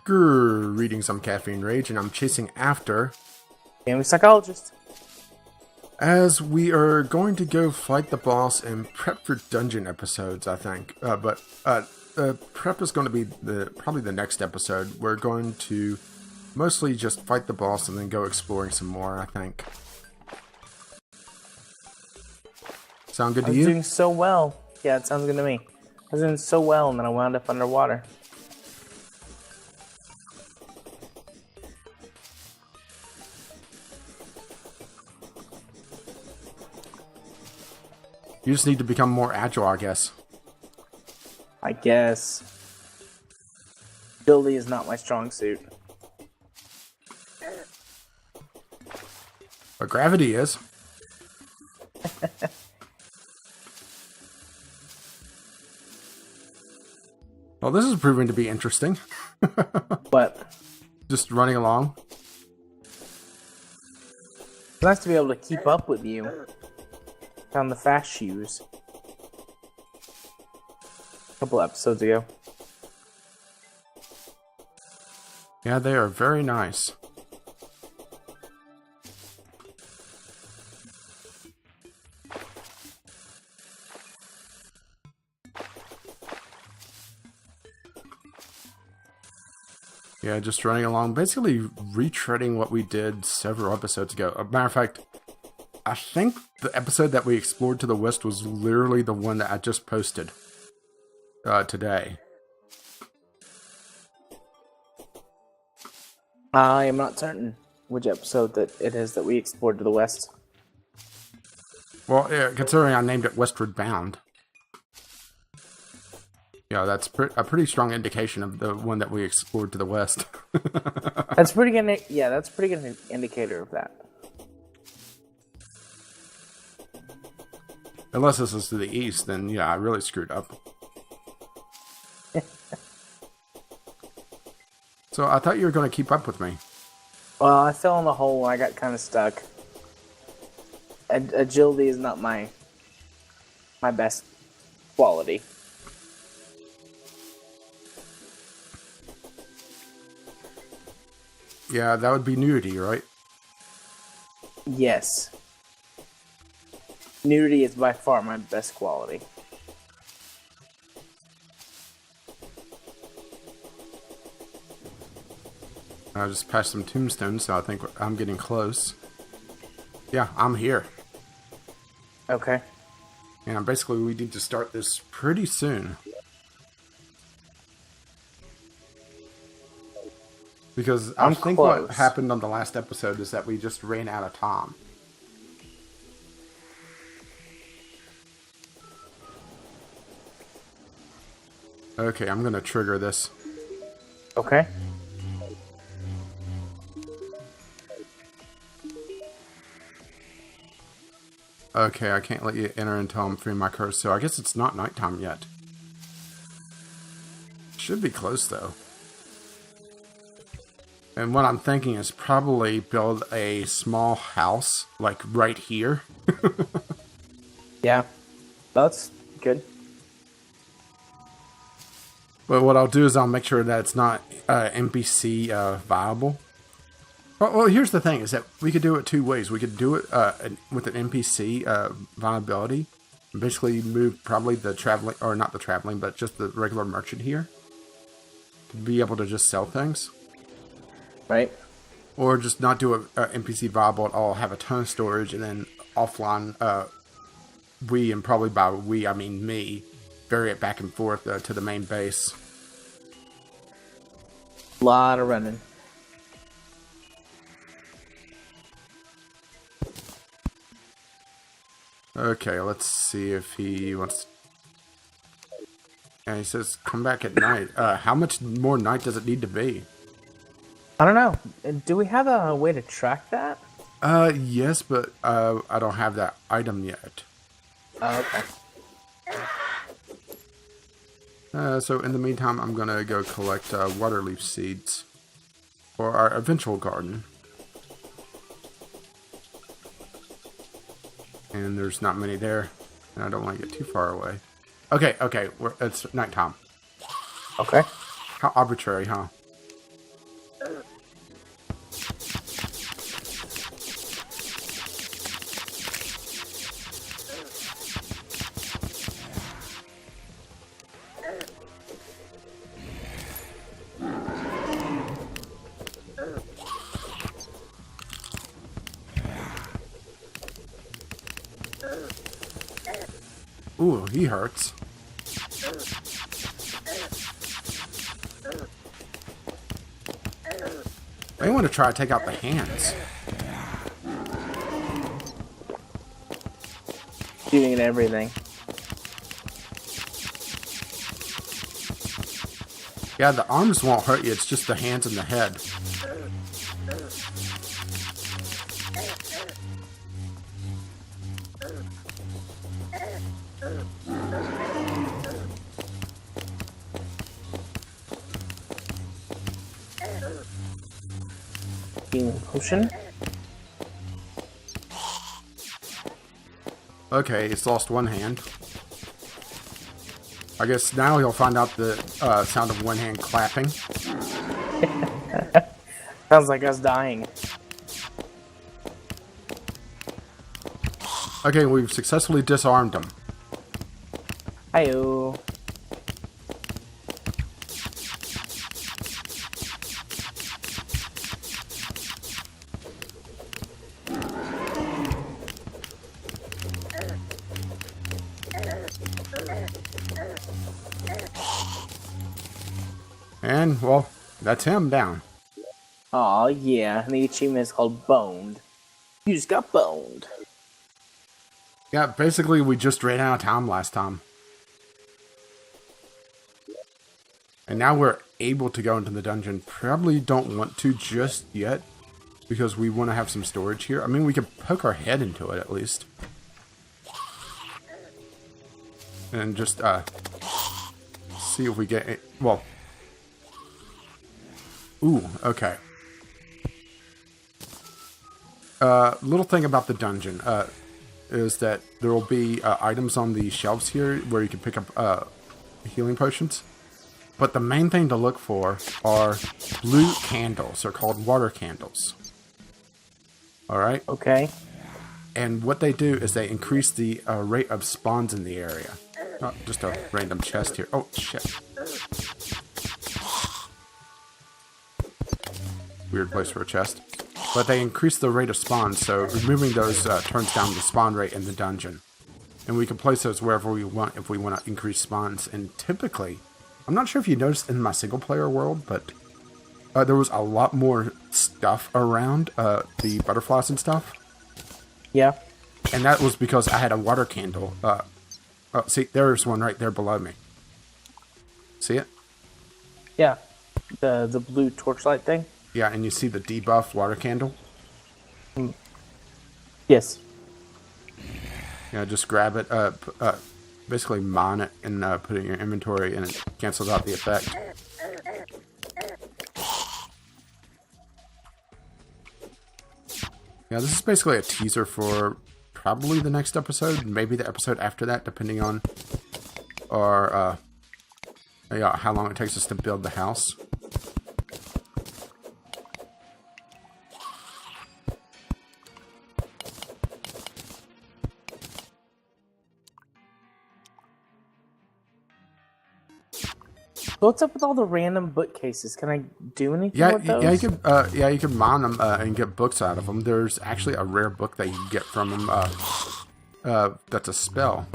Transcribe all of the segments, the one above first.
Reading some Caffeine Rage, and I'm chasing after. Family Psychologist. As we are going to go fight the boss and prep for dungeon episodes, I think. But prep is going to be probably the next episode. We're going to mostly just fight the boss and then go exploring some more, I think. Sound good to you? I was doing so well. Yeah, it sounds good to me. I was doing so well, and then I wound up underwater. You just need to become more agile, I guess. I guess. Agility is not my strong suit. But gravity is. Well, this is proving to be interesting. What? Just running along. It's nice to be able to keep up with you. Found the fast shoes. A couple episodes ago. Yeah, they are very nice. Yeah, just running along, basically retreading what we did several episodes ago. As a matter of fact, I think the episode that we explored to the west was literally the one that I just posted today. I am not certain which episode that it is that we explored to the west. Well, yeah, considering I named it Westward Bound. Yeah, that's a pretty strong indication of the one that we explored to the west. That's pretty good. Yeah, that's a pretty good indicator of that. Unless this is to the east, then yeah, I really screwed up. So I thought you were going to keep up with me. Well, I fell in the hole and I got kind of stuck. Agility is not my best quality. Yeah, that would be nudity, right? Yes. Nudity is by far my best quality. I just passed some tombstones, so I think I'm getting close. Yeah, I'm here. Okay. And basically we need to start this pretty soon. Because I think close. what happened on the last episode is that we just ran out of time. Okay, I'm going to trigger this. Okay. Okay, I can't let you enter until I'm free my curse, so I guess it's not nighttime yet. Should be close, though. And what I'm thinking is probably build a small house, like right here. Yeah. That's good. But what I'll do is I'll make sure that it's not NPC viable. Well, here's the thing, is that we could do it two ways. We could do it with an NPC viability. Basically move probably the traveling, or not the traveling, but just the regular merchant here. To be able to just sell things. Right. Or just not do a NPC viable at all, have a ton of storage, and then offline, and probably by we, I mean me, vary it back and forth to the main base. A lot of running. Okay, let's see if he wants... And he says, come back at night. How much more night does it need to be? I don't know. Do we have a way to track that? Yes, but I don't have that item yet. Oh, okay. So in the meantime, I'm going to go collect water leaf seeds for our eventual garden. And there's not many there, and I don't want to get too far away. Okay, it's nighttime. Okay. How arbitrary, huh? Ooh, he hurts. I want to try to take out the hands. Shooting at everything. Yeah, the arms won't hurt you. It's just the hands and the head. Healing potion. Okay, he's lost one hand. I guess now he'll find out the sound of one hand clapping. Sounds like us dying. Okay, we've successfully disarmed him. Hi-yo. And, well, that's him down. Aw, yeah. And the achievement is called Boned. You just got boned. Yeah, basically we just ran out of time last time. And now we're able to go into the dungeon. Probably don't want to just yet, because we want to have some storage here. I mean, we could poke our head into it at least. And just see if we get it. Well. Ooh, okay. Little thing about the dungeon is that there will be items on the shelves here where you can pick up healing potions. But the main thing to look for are blue candles. They're called water candles. Alright? Okay. And what they do is they increase the rate of spawns in the area. Not just a random chest here. Oh, shit. Weird place for a chest. But they increase the rate of spawns, so removing those turns down the spawn rate in the dungeon. And we can place those wherever we want if we want to increase spawns. And typically, I'm not sure if you noticed in my single player world, but there was a lot more stuff around the butterflies and stuff. Yeah. And that was because I had a water candle. Oh, see, there's one right there below me. See it? Yeah. The blue torchlight thing? Yeah, and you see the debuff water candle? Yes. Yeah, just grab it, basically mine it and put it in your inventory, and it cancels out the effect. Yeah, this is basically a teaser for probably the next episode, maybe the episode after that, depending on our, yeah, how long it takes us to build the house. What's up with all the random bookcases? Can I do anything with those? Yeah, you can mine them and get books out of them. There's actually a rare book that you can get from them. That's a spell.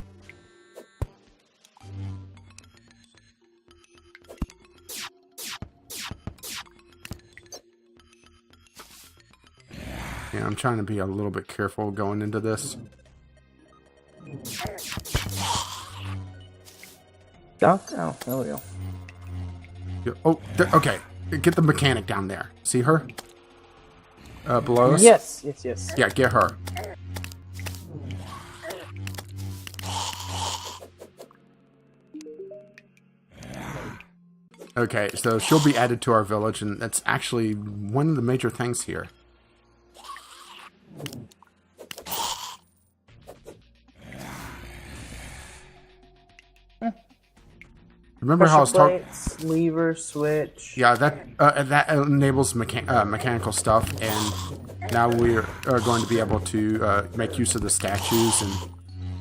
Yeah, I'm trying to be a little bit careful going into this. Oh, there we go. Oh, okay. Get the mechanic down there. See her? Below us? Yes. Yeah, get her. Okay, so she'll be added to our village, and that's actually one of the major things here. Remember how I was talking? Lever switch. Yeah, that enables mechanical stuff, and now we are going to be able to make use of the statues and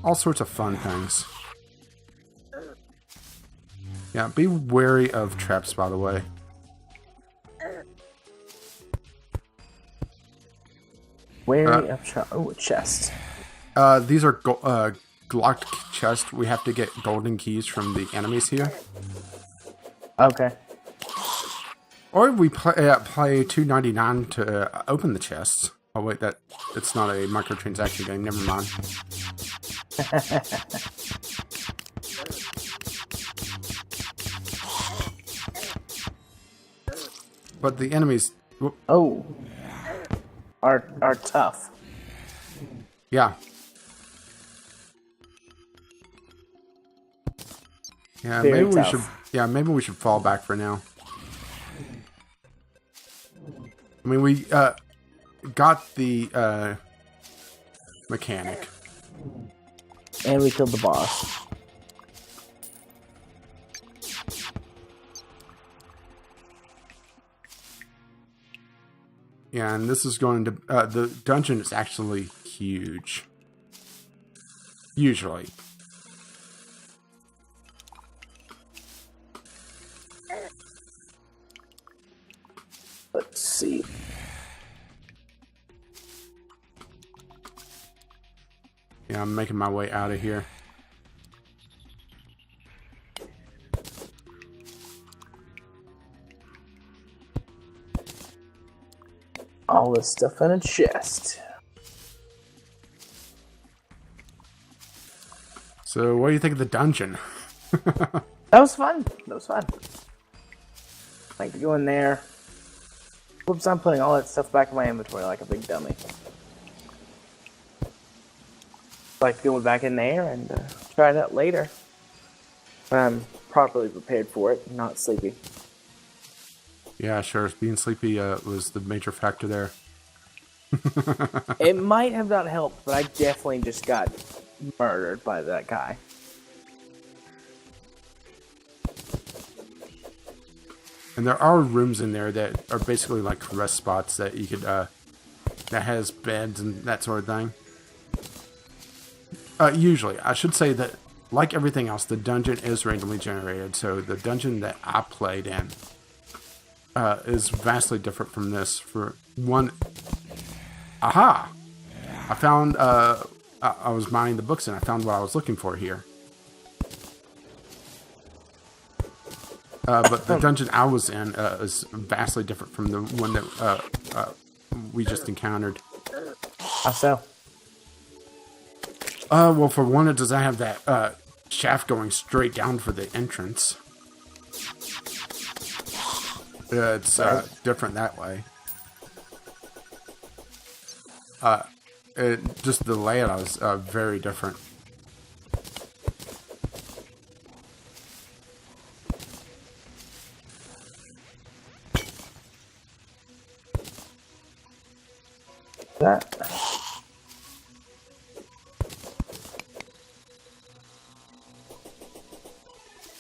all sorts of fun things. Yeah, be wary of traps, by the way. Wary of traps. Oh, a chest. These are locked chest, we have to get golden keys from the enemies here. Okay. Or we play $2.99 to open the chests. Oh wait, it's not a microtransaction game. Never mind. But the enemies. Oh, are tough. Yeah. Yeah, Very maybe tough. we should. Yeah, maybe we should fall back for now. I mean, we got the mechanic, And we killed the boss. yeah, and this is going to the dungeon is actually huge. Usually. Let's see. Yeah, I'm making my way out of here. All this stuff in a chest. So, what do you think of the dungeon? That was fun. That was fun. Like to go in there. Whoops, I'm putting all that stuff back in my inventory like a big dummy. Like to go back in there and try it out later. When I'm properly prepared for it, not sleepy. Yeah, sure. Being sleepy was the major factor there. It might have not helped, but I definitely just got murdered by that guy. And there are rooms in there that are basically like rest spots that you could, that has beds and that sort of thing. Usually, I should say that, like everything else, the dungeon is randomly generated. So the dungeon that I played in is vastly different from this. For one, aha! I found, I was mining the books and I found what I was looking for here. But the dungeon I was in is vastly different from the one that we just encountered. How so? Well, for one, it doesn't have that shaft going straight down for the entrance. It's different that way. Just the layout is very different. That.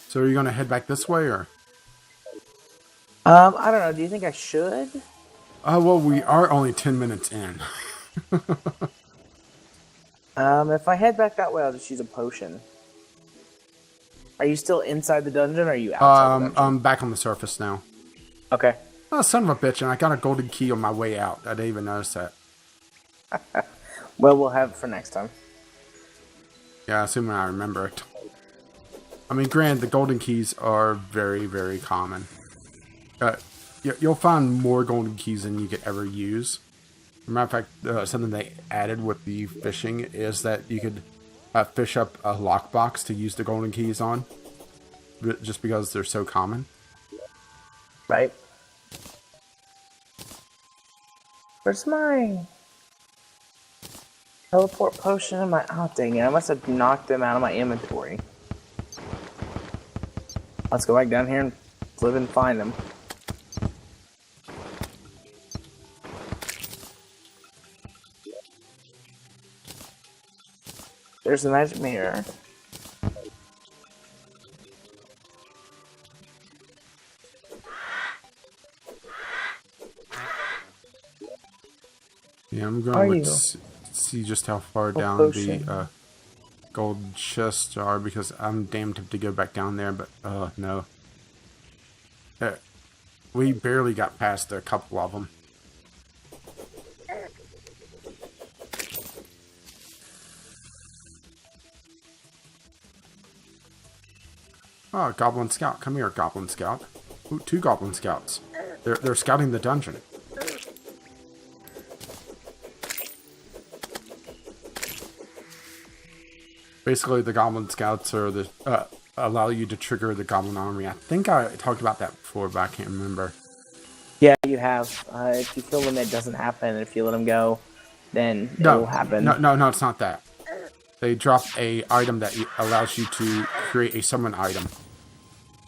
So are you going to head back this way, or? I don't know. Do you think I should? Well, we are only 10 minutes in. If I head back that way, I'll just use a potion. Are you still inside the dungeon, or are you outside the dungeon? I'm back on the surface now. Okay. Oh, son of a bitch, and I got a golden key on my way out. I didn't even notice that. Well, we'll have it for next time. Yeah, assuming I remember it. I mean, granted, the golden keys are very, very common. You'll find more golden keys than you could ever use. As a matter of fact, something they added with the fishing is that you could fish up a lockbox to use the golden keys on. Just because they're so common. Right. Where's my teleport potion and my... Oh, dang it. I must have knocked them out of my inventory. Let's go back down here and live and find them. There's the magic mirror. Yeah, I'm going to see just how far down the gold chests are, because I'm damn tempted to go back down there, but no. We barely got past a couple of them. Oh, Goblin Scout. Come here, Goblin Scout. Ooh, 2 Goblin Scouts. They're scouting the dungeon. Basically, the Goblin Scouts are the allow you to trigger the Goblin Army. I think I talked about that before, but I can't remember. Yeah, you have. If you kill them, it doesn't happen. If you let them go, then it will happen. No, it's not that. They drop a item that allows you to create a summon item.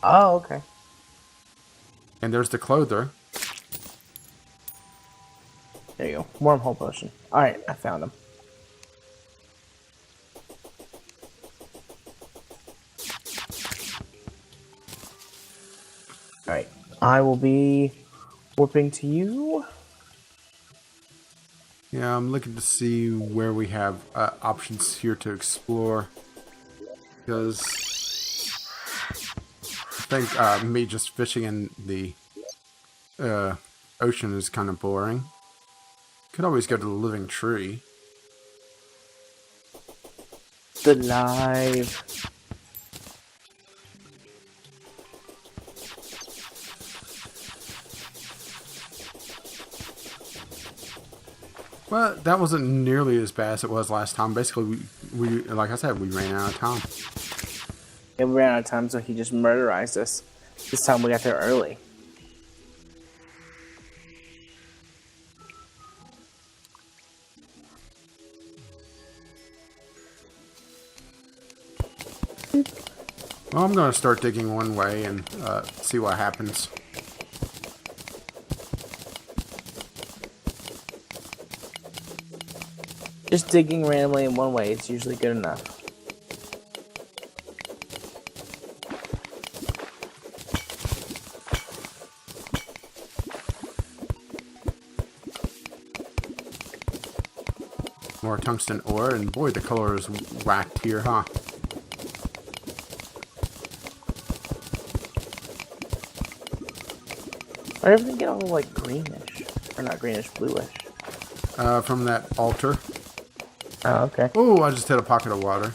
Oh, okay. And there's the Clother. There you go. Wormhole potion. Alright, I found him. Alright, I will be warping to you. Yeah, I'm looking to see where we have options here to explore. Because I think me just fishing in the ocean is kind of boring. Could always go to the Living Tree. The live. Well, that wasn't nearly as bad as it was last time. Basically, we like I said, we ran out of time. Yeah, we ran out of time, so he just murderized us. This time we got there early. Well, I'm going to start digging one way and see what happens. Just digging randomly in one way is usually good enough. More tungsten ore, and boy, the color is whacked here, huh? Why did everything get all like greenish? Or not greenish, bluish? From that altar. Oh, okay. Oh, I just hit a pocket of water.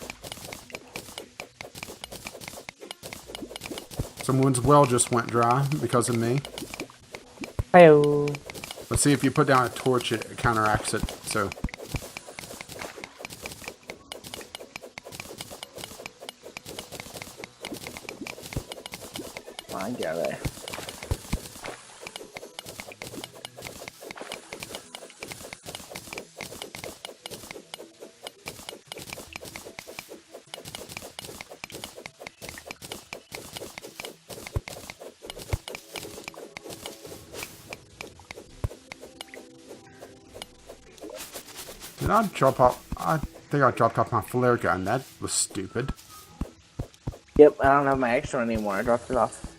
Someone's well just went dry because of me. Hi-oh. Let's see if you put down a torch, it counteracts it, so... Come on, get out of there. Did I drop off? I think I dropped off my flare gun. That was stupid. Yep, I don't have my extra anymore. I dropped it off.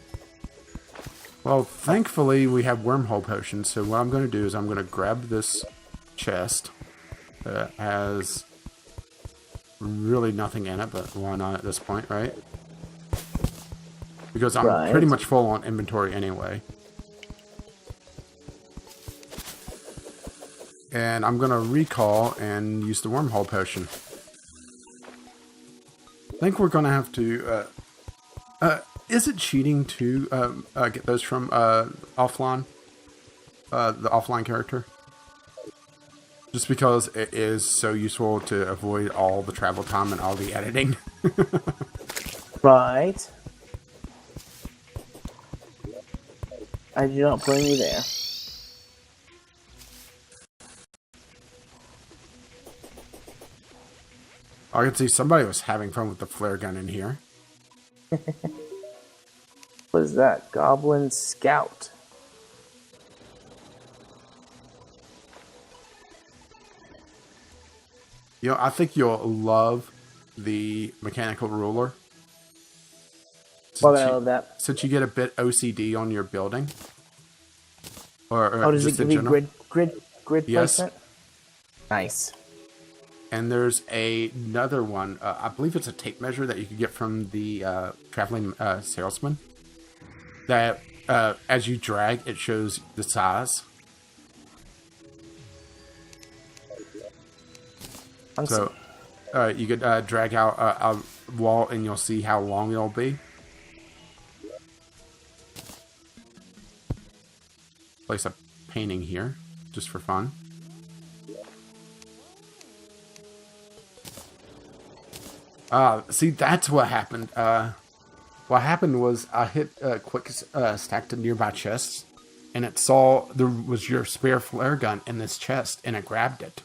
Well, thankfully we have wormhole potions, so what I'm going to do is I'm going to grab this chest that has really nothing in it, but why not at this point, right? Because I'm pretty much full on inventory anyway. And I'm going to recall and use the wormhole potion. I think we're going to have to... is it cheating to get those from offline? The offline character? Just because it is so useful to avoid all the travel time and all the editing. Right. I do not blame you there. I could see somebody was having fun with the flare gun in here. What is that? Goblin Scout. You know, I think you'll love the mechanical ruler. Why would I love that? Since you get a bit OCD on your building. Or Oh, does it just give in me general. grid Yes. placement? Nice. And there's another one. I believe it's a tape measure that you can get from the traveling salesman. That as you drag, it shows the size. So you could drag out a wall and you'll see how long it'll be. place a painting here, just for fun. See, that's what happened. What happened was I hit a quick stack to nearby chests, and it saw there was your spare flare gun in this chest, and it grabbed it.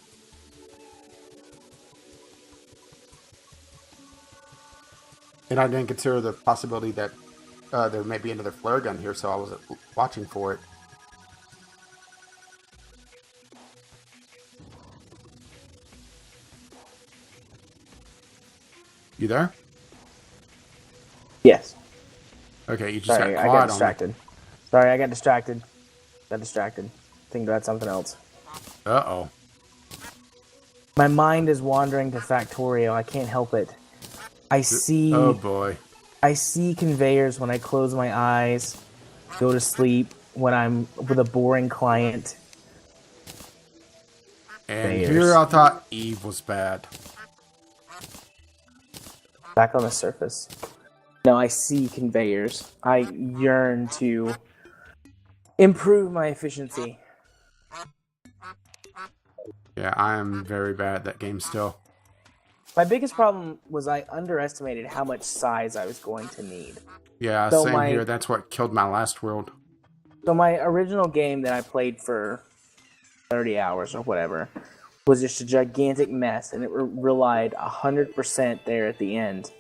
And I didn't consider the possibility that there may be another flare gun here, so I wasn't watching for it. You there? Yes. Okay, you just Sorry, got I quiet got distracted. Sorry, I got distracted. Thinking about something else. Uh-oh. My mind is wandering to Factorio. I can't help it. I see... Oh, boy. I see conveyors when I close my eyes, go to sleep, when I'm with a boring client. And Conveyors. here I thought Eve was bad. Back on the surface. No, I see conveyors. I yearn to improve my efficiency. Yeah, I am very bad at that game still. My biggest problem was I underestimated how much size I was going to need. Yeah, So same here. That's what killed my last world. So my original game that I played for 30 hours or whatever was just a gigantic mess, and it relied 100% there at the end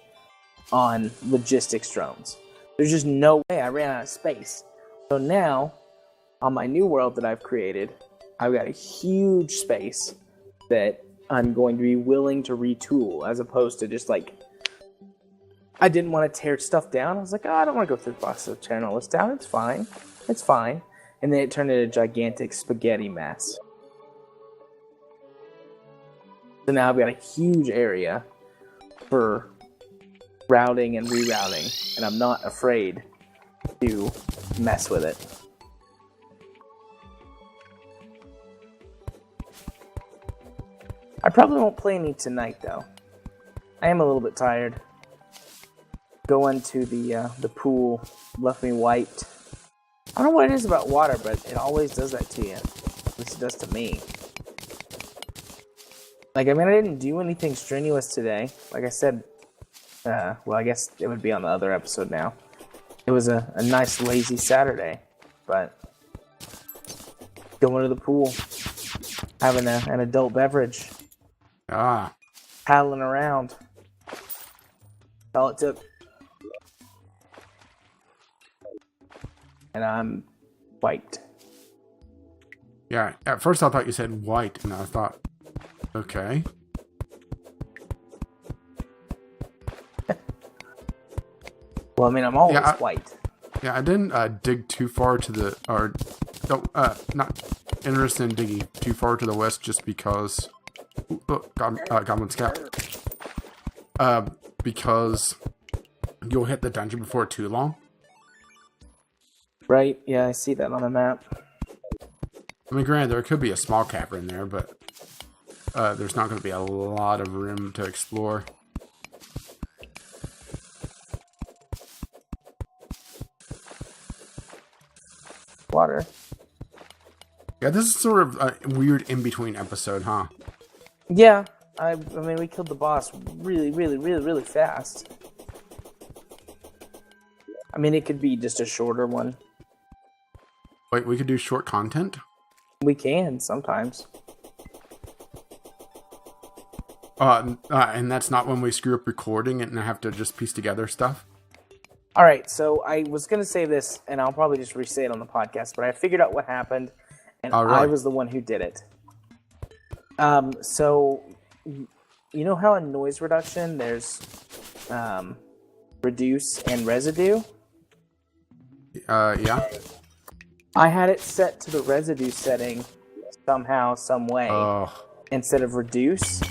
on logistics drones. There's just no way. I ran out of space. So now, on my new world that I've created, I've got a huge space that I'm going to be willing to retool, as opposed to just like, I didn't want to tear stuff down. I was like, oh, I don't want to go through the process of tearing all this down. It's fine. It's fine. And then it turned into a gigantic spaghetti mess. So now I've got a huge area for routing and rerouting, and I'm not afraid to mess with it. I probably won't play any tonight, though. I am a little bit tired. Going to the pool left me wiped. I don't know what it is about water, but it always does that to you. At least it does to me. Like, I mean, I didn't do anything strenuous today. Like I said, well, I guess it would be on the other episode now. It was a nice, lazy Saturday, but going to the pool, having an adult beverage, paddling around. That's all it took. And I'm wiped. Yeah, at first I thought you said white, and I thought, okay. Well, I mean, I'm always white. Yeah, I didn't dig too far to the, or, not interested in digging too far to the west just because, Goblin Scout, because you'll hit the dungeon before too long. Right, yeah, I see that on the map. I mean, granted, there could be a small cavern there, but there's not going to be a lot of room to explore. Water. Yeah, this is sort of a weird in-between episode, huh? Yeah, I mean, we killed the boss really fast. I mean, it could be just a shorter one. Wait, we could do short content? We can, sometimes. And that's not when we screw up recording and have to just piece together stuff? Alright, so I was going to say this, and I'll probably just re-say it on the podcast, but I figured out what happened, and I was the one who did it. So, you know how in noise reduction there's reduce and residue? Yeah. I had it set to the residue setting somehow, some way, instead of reduce,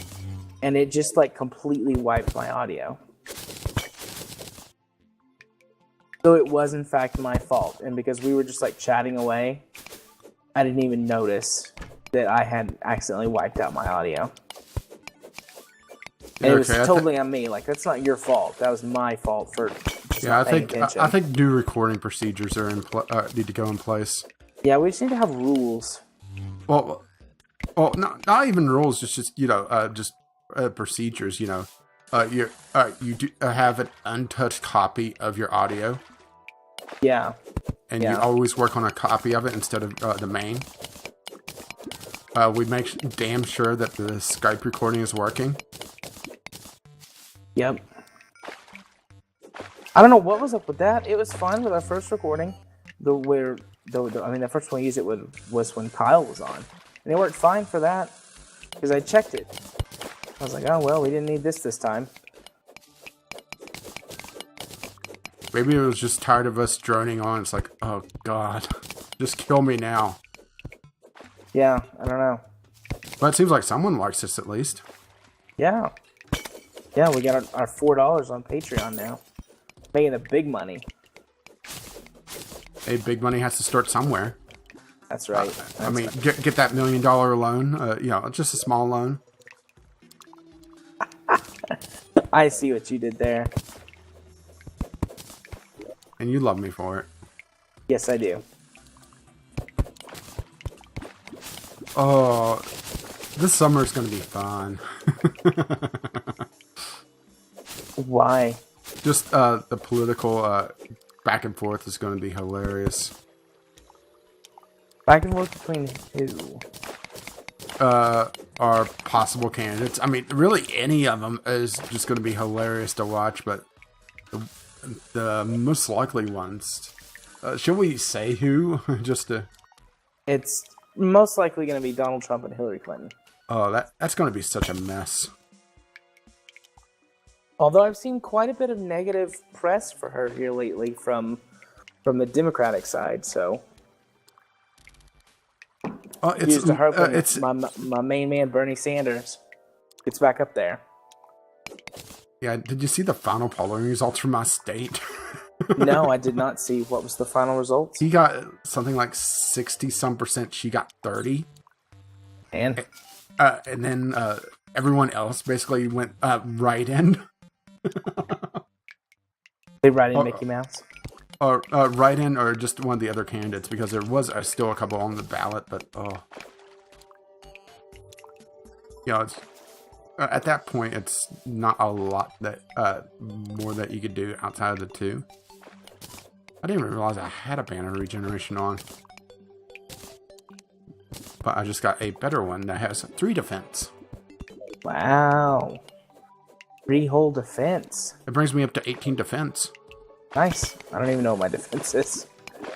and it just like completely wiped my audio. So it was in fact my fault, and because we were just like chatting away, I didn't even notice that I had accidentally wiped out my audio. And it was totally on me. Like, that's not your fault. That was my fault for just not paying attention. I think new recording procedures are need to go in place. Yeah, we just need to have rules. Well, not even rules. Just procedures. You do have an untouched copy of your audio. Yeah. And you always work on a copy of it instead of the main. We make damn sure that the Skype recording is working. Yep. I don't know what was up with that. It was fine with our first recording. The first one I used it was when Kyle was on. And it worked fine for that. Because I checked it. I was like, oh, well, we didn't need this time. Maybe it was just tired of us droning on. It's like, oh, God. Just kill me now. Yeah, I don't know. But it seems like someone likes this at least. Yeah. Yeah, we got our $4 on Patreon now. Making the big money. Hey, big money has to start somewhere. That's right. Get that $1 million loan. Just a small loan. I see what you did there. And you love me for it. Yes, I do. Oh, this summer is going to be fun. Why? Just the political back and forth is going to be hilarious. Back and forth between who? Our possible candidates. I mean, really any of them is just going to be hilarious to watch, but the most likely ones. Should we say who? Just to... It's most likely going to be Donald Trump and Hillary Clinton. Oh, that's going to be such a mess. Although I've seen quite a bit of negative press for her here lately from the Democratic side, so it's to hope my main man Bernie Sanders gets back up there. Yeah, did you see the final polling results from my state? No, I did not see. What was the final results? He got something like 60-some%. She got 30. And then everyone else basically went right in. They write in Mickey Mouse? Or right in, or just one of the other candidates, because there was still a couple on the ballot, but it's at that point it's not a lot that more that you could do outside of the two. I didn't even realize I had a banner regeneration on, but I just got a better one that has 3 defense. Wow. 3 whole defense. It brings me up to 18 defense. Nice. I don't even know what my defense is.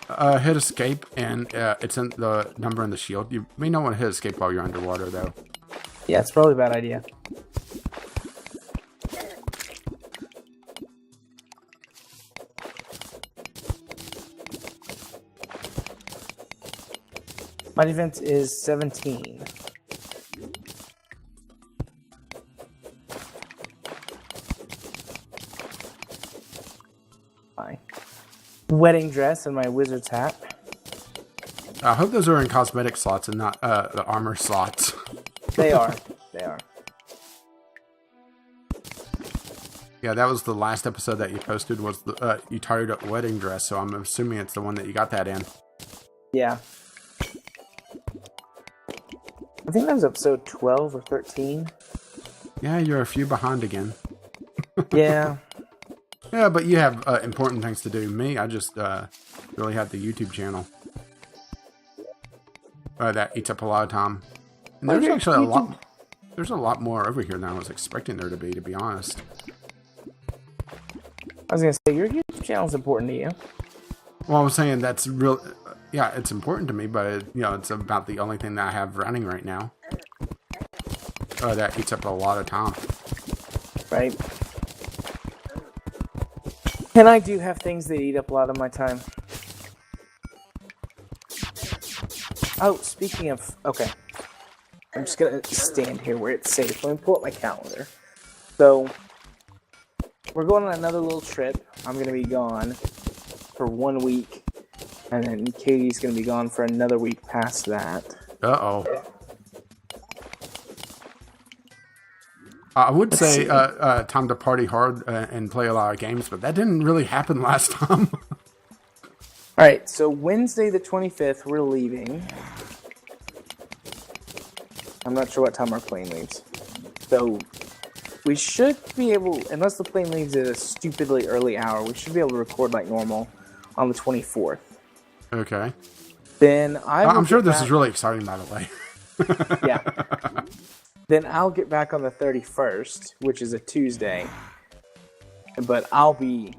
Hit escape, and it's in the number in the shield. You may not want to hit escape while you're underwater, though. Yeah, it's probably a bad idea. My defense is 17. My wedding dress and my wizard's hat. I hope those are in cosmetic slots and not the armor slots. They are. They are. Yeah, that was the last episode that you posted, was the you tired up wedding dress, so I'm assuming it's the one that you got that in. Yeah. I think that was episode 12 or 13. Yeah, you're a few behind again. Yeah. Yeah, but you have important things to do. Me, I just really had the YouTube channel. That eats up a lot of time. And there's actually there's a lot more over here than I was expecting there to be honest. I was going to say, your YouTube channel is important to you. Well, I was saying that's real. Yeah, it's important to me, but it's about the only thing that I have running right now. That eats up a lot of time. Right. And I do have things that eat up a lot of my time. Oh, speaking of... Okay. I'm just going to stand here where it's safe. Let me pull up my calendar. So, we're going on another little trip. I'm going to be gone for 1 week. And then Katie's going to be gone for another week past that. Uh-oh. I would say time to party hard and play a lot of games, but that didn't really happen last time. All right, so Wednesday the 25th, we're leaving. I'm not sure what time our plane leaves. So we should be able, unless the plane leaves at a stupidly early hour, we should be able to record like normal on the 24th. Okay. Then I'm sure this is really exciting, by the way. Yeah. Then I'll get back on the 31st, which is a Tuesday. But I'll be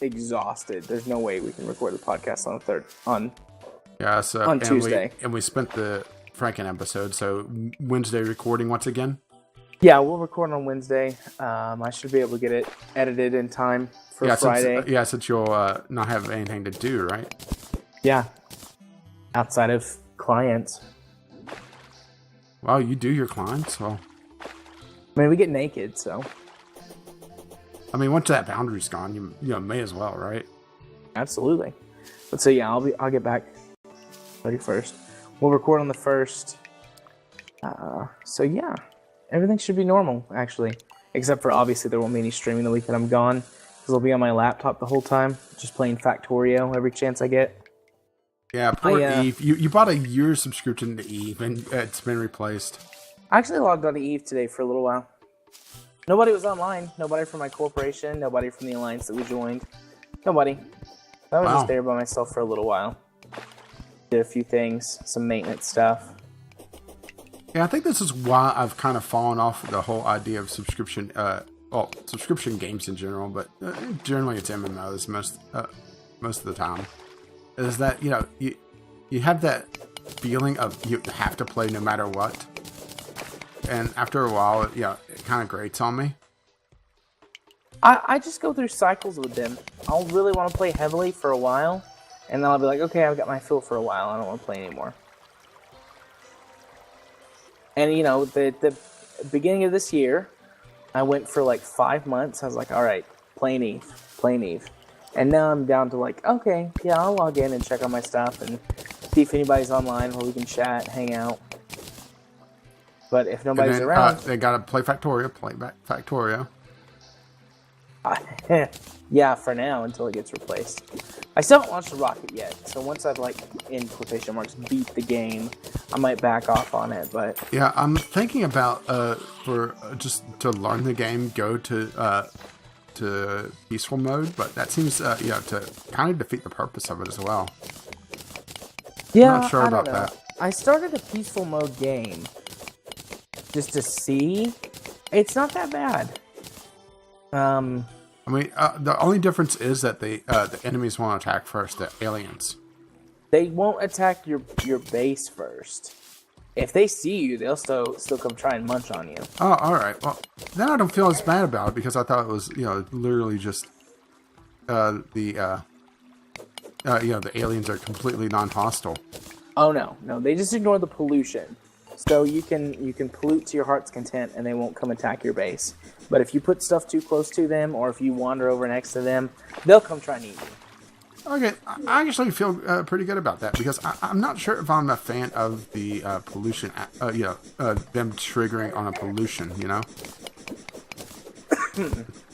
exhausted. There's no way we can record the podcast on on Tuesday. We spent the Franken episode, so Wednesday recording once again? Yeah, we'll record on Wednesday. I should be able to get it edited in time for Friday. Since you'll not have anything to do, right? Yeah. Outside of clients. Well, you do your clients, well. I mean, we get naked, so. I mean, once that boundary's gone, you may as well, right? Absolutely. But so yeah, I'll get back 31st. We'll record on the 1st. So yeah, everything should be normal, actually. Except for, obviously, there won't be any streaming the week that I'm gone. Because I'll be on my laptop the whole time, just playing Factorio every chance I get. Yeah, poor Eve. You bought a year subscription to Eve, and it's been replaced. I actually logged on to Eve today for a little while. Nobody was online. Nobody from my corporation. Nobody from the alliance that we joined. Nobody. I was just there by myself for a little while. Did a few things, some maintenance stuff. Yeah, I think this is why I've kind of fallen off the whole idea of subscription, subscription games in general, but generally it's MMOs most of the time. Is that, you have that feeling of you have to play no matter what. And after a while, it kind of grates on me. I just go through cycles with them. I'll really want to play heavily for a while, and then I'll be like, okay, I've got my fill for a while. I don't want to play anymore. And, the beginning of this year, I went for like 5 months. I was like, all right, playing Eve. And now I'm down to like, okay, yeah, I'll log in and check on my stuff and see if anybody's online where we can chat, hang out. But if nobody's around... they gotta play Factorio, Factorio. Yeah, for now, until it gets replaced. I still haven't launched the rocket yet, so once I've, in quotation marks, beat the game, I might back off on it, but... Yeah, I'm thinking about, just to learn the game, go to peaceful mode, but that seems, to kind of defeat the purpose of it as well. Yeah, I'm not sure about that. I started a peaceful mode game just to see. It's not that bad. The only difference is that the enemies won't attack first, the aliens. They won't attack your base first. If they see you, they'll still come try and munch on you. Oh, all right. Well, then I don't feel as bad about it because I thought it was, literally just the aliens are completely non-hostile. Oh no, they just ignore the pollution. So you can pollute to your heart's content, and they won't come attack your base. But if you put stuff too close to them, or if you wander over next to them, they'll come try and eat you. Okay, I actually feel pretty good about that because I'm not sure if I'm a fan of the pollution. Them triggering on a pollution.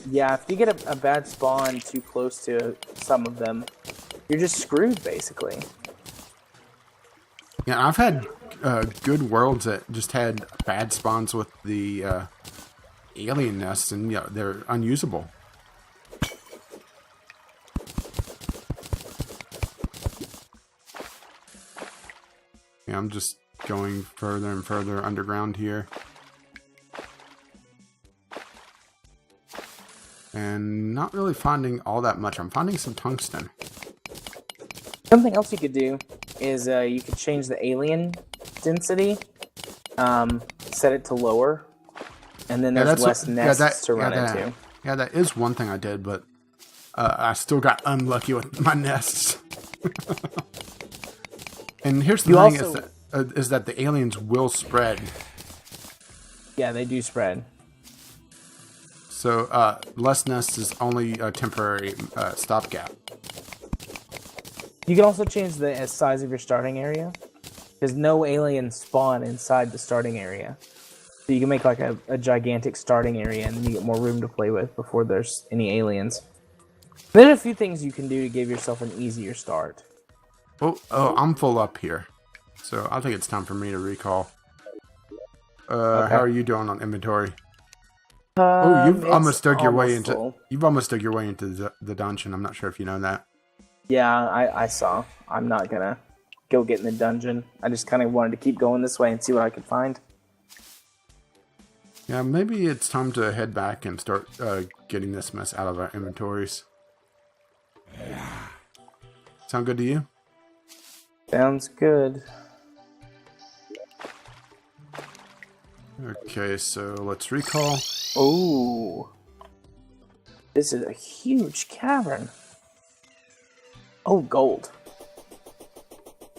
Yeah, if you get a bad spawn too close to some of them, you're just screwed, basically. Yeah, I've had good worlds that just had bad spawns with the alien nests, and they're unusable. Yeah, I'm just going further and further underground here. And not really finding all that much. I'm finding some tungsten. Something else you could do is you could change the alien density, set it to lower, and then there's less nests to run into. Yeah, that is one thing I did, but I still got unlucky with my nests. And here's the thing is that the aliens will spread. Yeah, they do spread. So less nests is only a temporary stopgap. You can also change the size of your starting area. Because no aliens spawn inside the starting area. So you can make like a gigantic starting area, and then you get more room to play with before there's any aliens. There's a few things you can do to give yourself an easier start. Oh, I'm full up here. So I think it's time for me to recall. Okay. How are you doing on inventory? You've almost dug your way into full. the dungeon. I'm not sure if you know that. Yeah, I saw. I'm not gonna go get in the dungeon. I just kind of wanted to keep going this way and see what I could find. Yeah, maybe it's time to head back and start getting this mess out of our inventories. Sound good to you? Sounds good. Okay, so let's recall. Oh, this is a huge cavern. Oh, gold.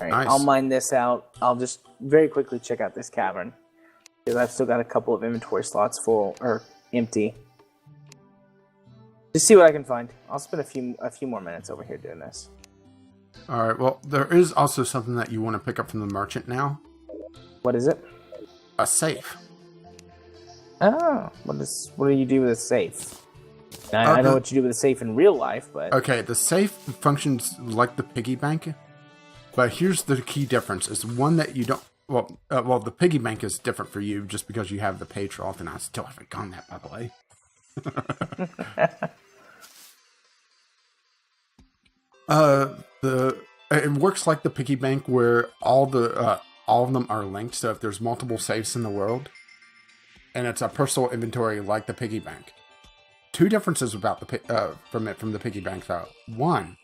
All right, Nice. I'll mine this out. I'll just very quickly check out this cavern because I've still got a couple of inventory slots full or empty. Just see what I can find. I'll spend a few more minutes over here doing this. All right. Well, there is also something that you want to pick up from the merchant now. What is it? A safe. Oh, what do you do with a safe? I know what you do with a safe in real life, but Okay, the safe functions like the piggy bank, but here's the key difference: is one that you don't. Well, the piggy bank is different for you just because you have the pay trough, and I still haven't gone that, by the way. It works like the piggy bank where all of them are linked. So if there's multiple safes in the world, and it's a personal inventory like the piggy bank. Two differences about from the piggy bank though. One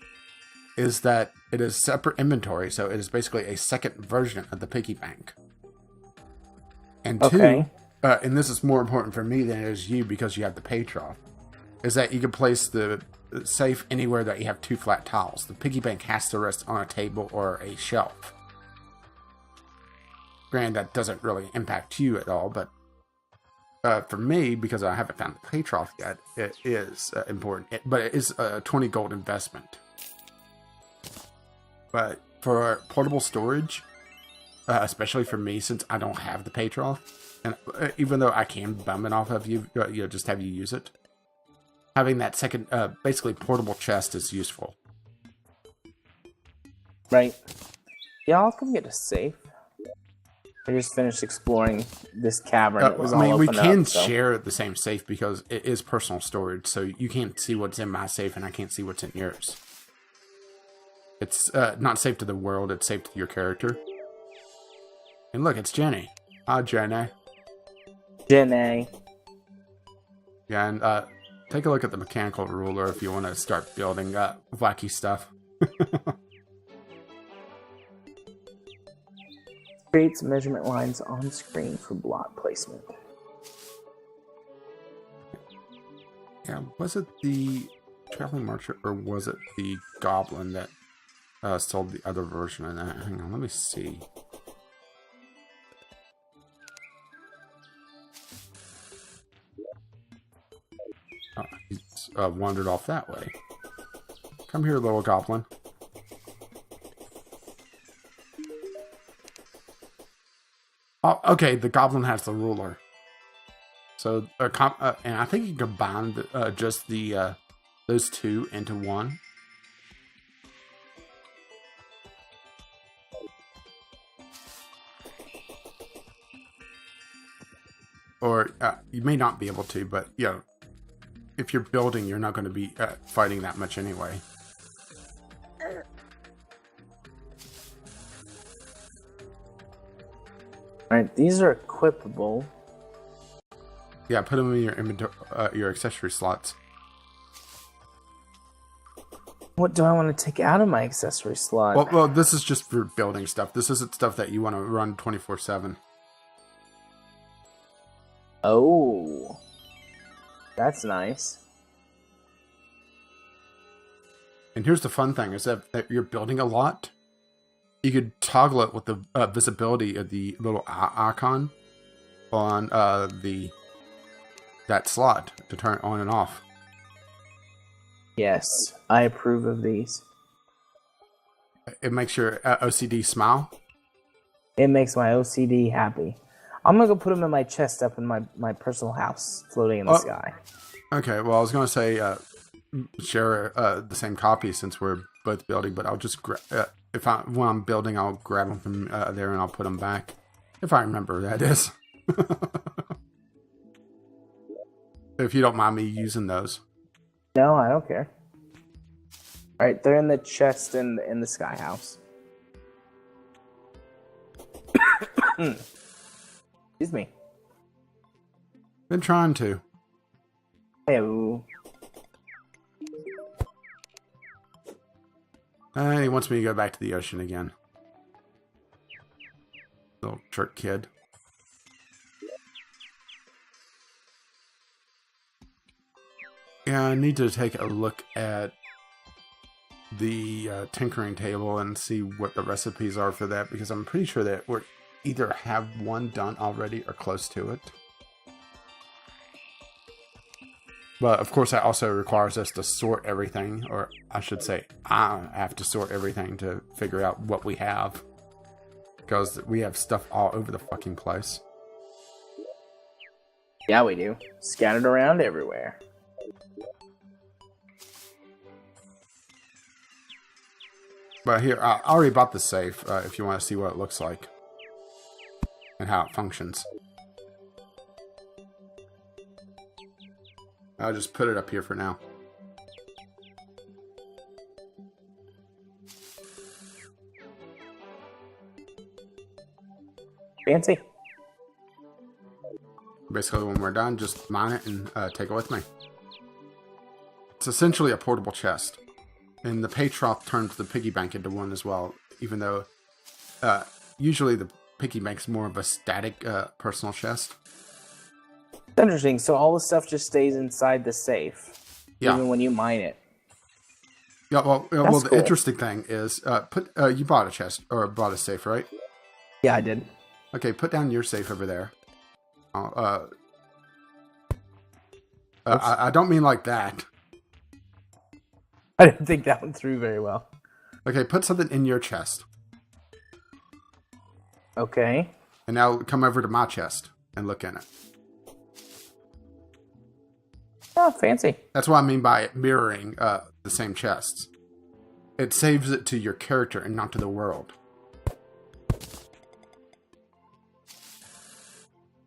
is that it is separate inventory, so it is basically a second version of the piggy bank. And two, and this is more important for me than it is you because you have the pay trough, is that you can place the safe anywhere that you have two flat tiles. The piggy bank has to rest on a table or a shelf. Granted, that doesn't really impact you at all, but for me, because I haven't found the pay trough yet, it is important. But it is a 20 gold investment. But for portable storage, especially for me, since I don't have the pay trough, and even though I can bum it off of you, just have you use it, having that second, basically portable chest is useful. Right. Yeah, I'll come get a safe. I just finished exploring this cavern. It was we can share the same safe because it is personal storage, so you can't see what's in my safe and I can't see what's in yours. It's not safe to the world, it's safe to your character. And look, it's Jenny. Hi, Jenny. Jenny. Yeah, and take a look at the mechanical ruler if you want to start building wacky stuff. Creates measurement lines on screen for block placement. Yeah, was it the traveling marcher or was it the goblin that sold the other version of that? Hang on, let me see. Oh, he's wandered off that way. Come here, little goblin. Oh, okay, the goblin has the ruler. So, and I think you combine just the those two into one. Or you may not be able to, but if you're building, you're not going to be fighting that much anyway. Alright, these are equipable. Yeah, put them in your inventory, your accessory slots. What do I want to take out of my accessory slot? Well, this is just for building stuff. This isn't stuff that you want to run 24/7. Oh, that's nice. And here's the fun thing: is that if you're building a lot, you could toggle it with the visibility of the little icon on that slot to turn it on and off. Yes, I approve of these. It makes your OCD smile. It makes my OCD happy. I'm gonna go put them in my chest up in my personal house, floating in the sky. Okay, well, I was gonna say share the same copy since we're both building, but I'll just when I'm building, I'll grab them from there and I'll put them back. If I remember, that is. If you don't mind me using those. No, I don't care. All right, they're in the chest in the sky house. Excuse me. Been trying to. Hey-o. He wants me to go back to the ocean again. Little trick kid. Yeah, I need to take a look at the tinkering table and see what the recipes are for that, because I'm pretty sure that we either have one done already or close to it. But of course that also requires us to sort everything, or I should say I have to sort everything to figure out what we have, because we have stuff all over the fucking place. Yeah, we do. Scattered around everywhere. But here, I already bought the safe, if you want to see what it looks like. And how it functions. I'll just put it up here for now. Fancy. Basically, when we're done, just mine it and take it with me. It's essentially a portable chest. And the pay trough turns the piggy bank into one as well, even though usually the piggy bank's more of a static personal chest. Interesting. So all the stuff just stays inside the safe, even when you mine it. Yeah. Well, the cool. interesting thing is, you bought a chest or bought a safe, right? Yeah, I did. Okay, put down your safe over there. I don't mean like that. I didn't think that one through very well. Okay, put something in your chest. Okay. And now come over to my chest and look in it. Oh, fancy. That's what I mean by it mirroring the same chests. It saves it to your character and not to the world.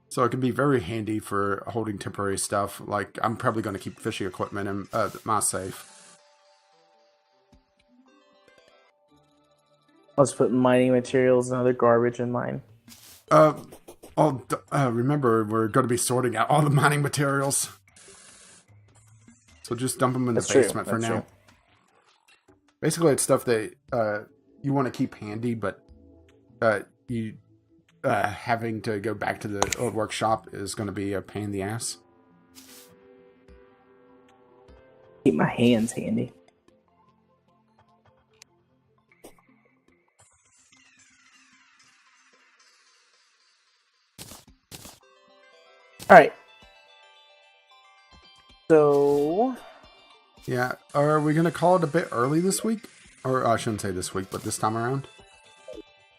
So it can be very handy for holding temporary stuff. Like, I'm probably going to keep fishing equipment in my safe. Let's put mining materials and other garbage in mine. Remember, we're going to be sorting out all the mining materials. So just dump them in the basement for now. True. Basically, it's stuff that you want to keep handy, but you having to go back to the workshop is going to be a pain in the ass. Keep my hands handy. All right. So, yeah, are we going to call it a bit early this week? Or I shouldn't say this week, but this time around?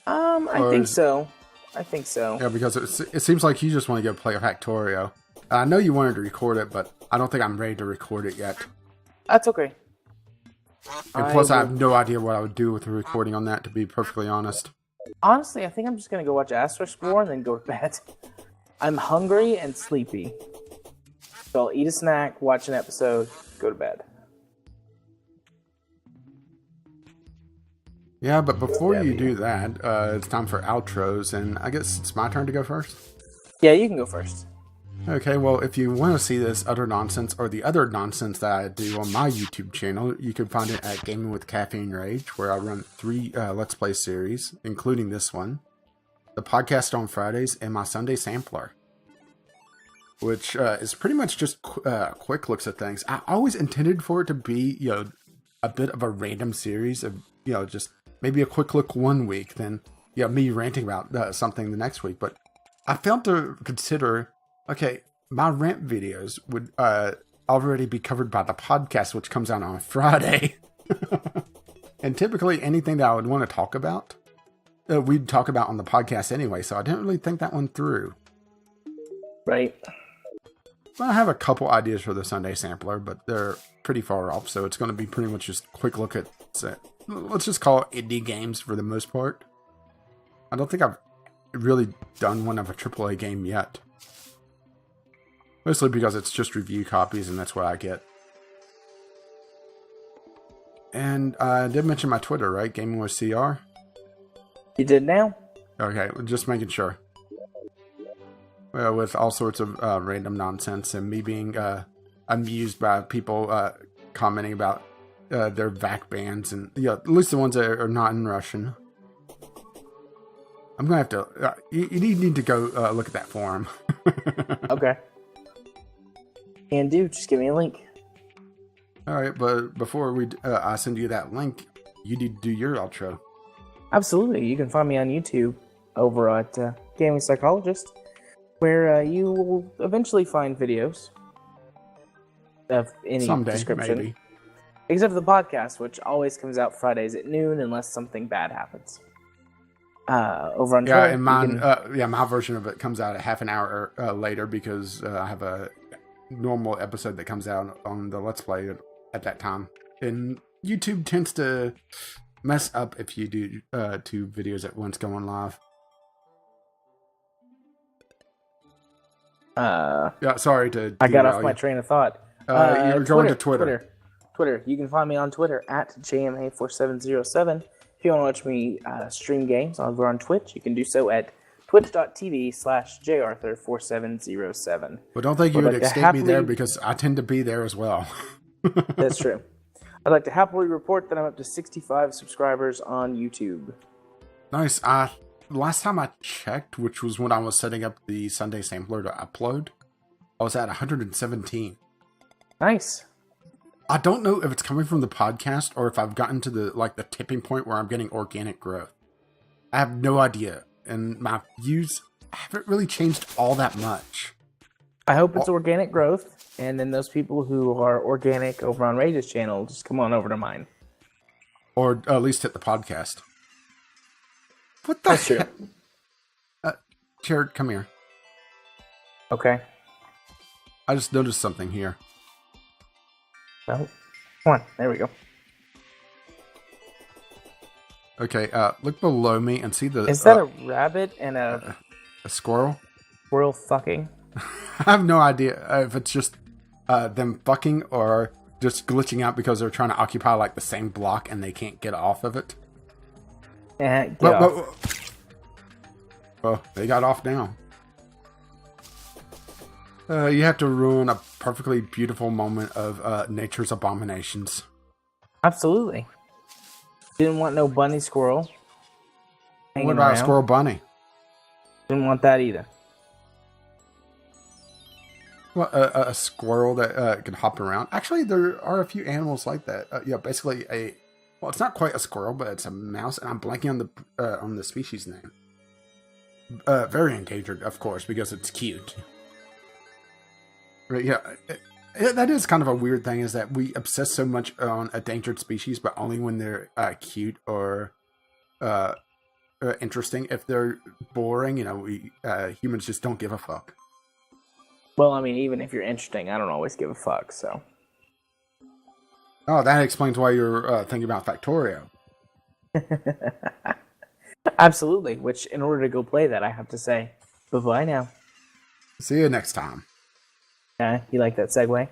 I think so. I think so. Yeah, because it seems like you just want to go play Factorio. I know you wanted to record it, but I don't think I'm ready to record it yet. That's okay. And plus, I have no idea what I would do with the recording on that, to be perfectly honest. Honestly, I think I'm just going to go watch Asterisk War and then go to bed. I'm hungry and sleepy. So I'll eat a snack, watch an episode, go to bed. Yeah, but before you do that, it's time for outros, and I guess it's my turn to go first? Yeah, you can go first. Okay, well, if you want to see this utter nonsense, or the other nonsense that I do on my YouTube channel, you can find it at Gaming with Caffeine Rage, where I run 3 Let's Play series, including this one, the podcast on Fridays, and my Sunday Sampler, which is pretty much just quick looks at things. I always intended for it to be, a bit of a random series of, just maybe a quick look one week, then, me ranting about something the next week. But I failed to consider, okay, my rant videos would already be covered by the podcast, which comes out on Friday. And typically anything that I would want to talk about, we'd talk about on the podcast anyway. So I didn't really think that one through. Right. I have a couple ideas for the Sunday Sampler, but they're pretty far off, so it's going to be pretty much just quick look at let's just call it indie games for the most part. I don't think I've really done one of a AAA game yet. Mostly because it's just review copies and that's what I get. And I did mention my Twitter, right? Gaming with CR? You did now? Okay, just making sure. Well, with all sorts of random nonsense and me being amused by people commenting about their VAC bans and at least the ones that are not in Russian. I'm gonna have to. You need to go look at that forum. Okay. Can do. Just give me a link. All right, but before I send you that link, you need to do your outro. Absolutely. You can find me on YouTube over at Gaming Psychologist, where you will eventually find videos of any Someday, description. maybe. Except for the podcast, which always comes out Fridays at noon unless something bad happens. Over on Twitter. And my version of it comes out a half an hour later because I have a normal episode that comes out on the Let's Play at that time. And YouTube tends to mess up if you do 2 videos at once going live. Sorry to. I got off my train of thought. You're going to Twitter. Twitter. You can find me on Twitter at JMA4707. If you want to watch me stream games over on Twitch, you can do so at twitch.tv/jarthur4707. Well, don't think you would escape me there because I tend to be there as well. That's true. I'd like to happily report that I'm up to 65 subscribers on YouTube. Nice. Last time I checked, which was when I was setting up the Sunday Sampler to upload, I was at 117. Nice. I don't know if it's coming from the podcast or if I've gotten to the tipping point where I'm getting organic growth. I have no idea. And my views haven't really changed all that much. I hope it's organic growth. And then those people who are organic over on Rage's channel, just come on over to mine. Or at least hit the podcast. What the That's true. Jared, come here. Okay. I just noticed something here. Well, come on. There we go. Okay, look below me and see the... Is that a rabbit and a squirrel? Squirrel fucking? I have no idea if it's just them fucking or just glitching out because they're trying to occupy the same block and they can't get off of it. Well, they got off now. You have to ruin a perfectly beautiful moment of nature's abominations. Absolutely. Didn't want no bunny squirrel. What about a squirrel bunny? Didn't want that either. Well, a squirrel that can hop around. Actually, there are a few animals like that. Basically well, it's not quite a squirrel, but it's a mouse, and I'm blanking on the species name. Very endangered, of course, because it's cute. But yeah, that is kind of a weird thing, is that we obsess so much on endangered species, but only when they're cute or interesting. If they're boring, we humans just don't give a fuck. Well, I mean, even if you're interesting, I don't always give a fuck, so. Oh, that explains why you're thinking about Factorio. Absolutely, which in order to go play that, I have to say, bye-bye now. See you next time. You like that segue?